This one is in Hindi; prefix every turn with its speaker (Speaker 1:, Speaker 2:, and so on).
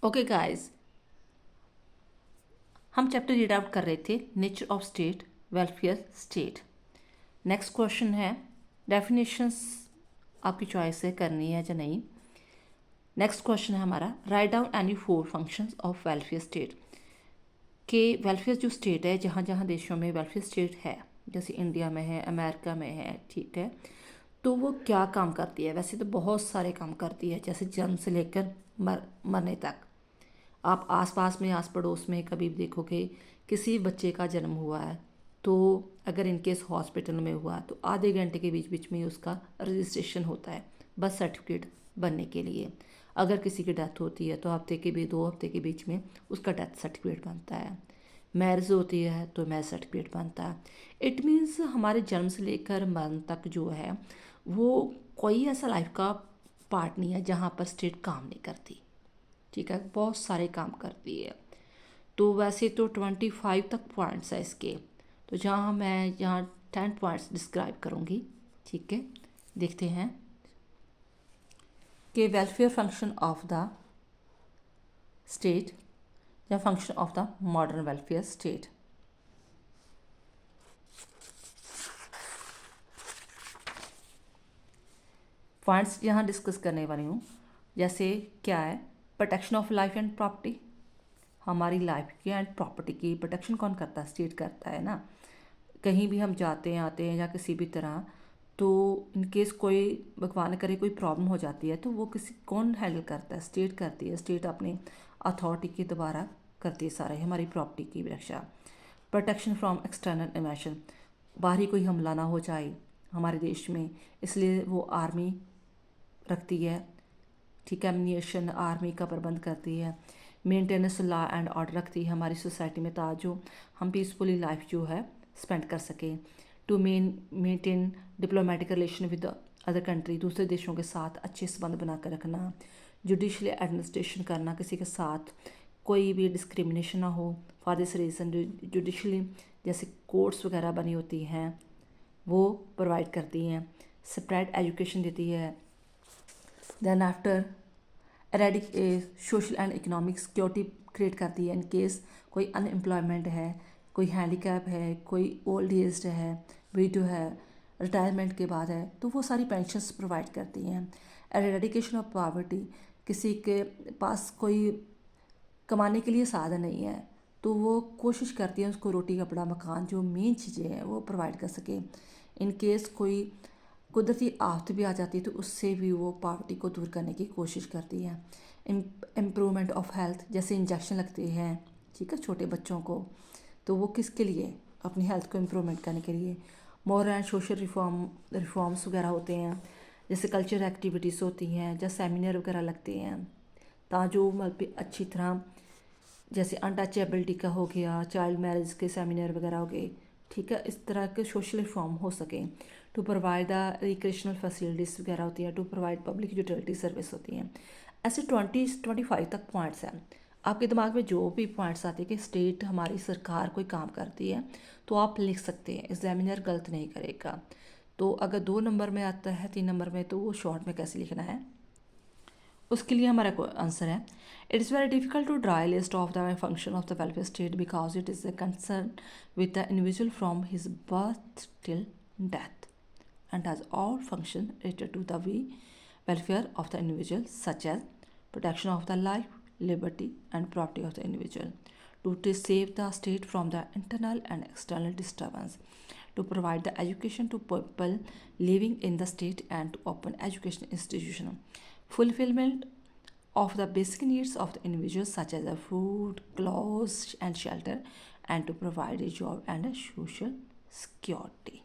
Speaker 1: ओके गाइस, हम चैप्टर रीड आउट कर रहे थे nature of state, welfare state. Next question है, डेफिनेशंस आपकी चॉइस है करनी है या नहीं। नेक्स्ट क्वेश्चन है हमारा, write down any 4 functions of welfare state. के वेलफेयर जो स्टेट है, जहाँ जहाँ देशों में वेलफेयर स्टेट है, जैसे इंडिया में है, अमेरिका में है, ठीक है, तो वो क्या काम करती है। वैसे तो बहुत सारे काम करती है, जैसे जन्म से लेकर मरने तक। आप आसपास में, आस पड़ोस में कभी भी देखोगे किसी बच्चे का जन्म हुआ है, तो अगर इनकेस हॉस्पिटल में हुआ तो आधे घंटे के बीच बीच में उसका रजिस्ट्रेशन होता है बर्थ सर्टिफिकेट बनने के लिए। अगर किसी की डेथ होती है तो हफ्ते के भी 2 हफ्ते के बीच में उसका डेथ सर्टिफिकेट बनता है। मैरिज होती है तो मैरिज सर्टिफिकेट बनता है। इट मीन्स हमारे जन्म से लेकर मरण तक जो है वो कोई ऐसा लाइफ का पार्ट नहीं है जहाँ पर स्टेट काम नहीं करती। ठीक है, बहुत सारे काम करती है। तो वैसे तो 25 तक पॉइंट्स है इसके, तो जहाँ मैं यहाँ 10 पॉइंट्स डिस्क्राइब करूँगी। ठीक है, देखते हैं कि welfare function of the state या function of the modern welfare state. Points यहाँ डिस्कस करने वाली हूँ। जैसे क्या है, protection of life and property. हमारी लाइफ की एंड प्रॉपर्टी की प्रोटेक्शन कौन करता है? स्टेट करता है ना। कहीं भी हम जाते हैं आते हैं या किसी भी तरह, तो इनकेस कोई भगवान करे कोई प्रॉब्लम हो जाती है तो वो किसी कौन हैंडल करता है? स्टेट करती है। स्टेट अपनी अथॉरिटी के द्वारा करती है सारे हमारी प्रॉपर्टी की रक्षा। प्रोटेक्शन फ्रॉम एक्सटर्नल इन्वेशन, बाहरी कोई हमला ना हो जाए हमारे देश में, इसलिए वो आर्मी रखती है। ठीक है, एम्यूनिशन आर्मी का प्रबंध करती है। मेंटेनेंस लॉ एंड ऑर्डर रखती है हमारी सोसाइटी में, ताकि हम पीसफुली लाइफ जो है स्पेंड कर सकें। To maintain diplomatic relation with other country, दूसरे देशों के साथ अच्छे संबंध बनाकर रखना। जुडिशली एडमिनिस्ट्रेशन करना, किसी के साथ कोई भी डिस्क्रिमिनेशन ना हो फॉर दिस रीज़न। जुडिशली जैसे कोर्ट्स वगैरह बनी होती हैं वो प्रोवाइड करती हैं। सेपरेट एजुकेशन देती है। Then after social and economic security create करती है। इन केस कोई अनएम्प्लॉयमेंट है, कोई हैंडीकैप है, कोई ओल्ड एज है, विडो है, रिटायरमेंट के बाद है, तो वो सारी पेंशन्स प्रोवाइड करती हैं। एरेडिकेशन ऑफ पॉवर्टी, किसी के पास कोई कमाने के लिए साधन नहीं है तो वो कोशिश करती है उसको रोटी कपड़ा मकान जो मेन चीज़ें हैं वो प्रोवाइड कर सके। इन केस कोई कुदरती आफत भी आ जाती है तो उससे भी वो पॉवर्टी को दूर करने की कोशिश करती है। इम्प्रूवमेंट ऑफ हेल्थ, जैसे इंजेक्शन लगते हैं, ठीक है, छोटे बच्चों को, तो वो किसके लिए? अपनी हेल्थ को इम्प्रूवमेंट करने के लिए। मॉरल एंड सोशल रिफॉर्म्स वगैरह होते हैं, जैसे कल्चरल एक्टिविटीज़ होती हैं, जैसे सेमिनार वगैरह लगते हैं, ताकि जो मतलब अच्छी तरह, जैसे अनटचेबिलिटी का हो गया, चाइल्ड मैरिज के सेमिनार वगैरह हो गए, ठीक है, इस तरह के सोशल रिफॉर्म हो सके। To provide the recreational facilities वगैरह होती हैं। To provide public utility service होती हैं। ऐसे 25 तक पॉइंट्स हैं। आपके दिमाग में जो भी पॉइंट्स आते हैं कि स्टेट हमारी सरकार कोई काम करती है तो आप लिख सकते हैं, एग्जामिनर गलत नहीं करेगा। तो अगर 2 नंबर में आता है, 3 नंबर में, तो वो शॉर्ट में कैसे लिखना है, उसके लिए हमारा आंसर है, it is very difficult to draw list of the function of the welfare state because it is concern with the individual from his birth till death and has all function related to the welfare of the individual, such as protection of the life, liberty and property of the individual, to save the state from the internal and external disturbance, to provide the education to people living in the state and to open education institution, fulfillment of the basic needs of the individual such as food, clothes and shelter, and to provide a job and a social security.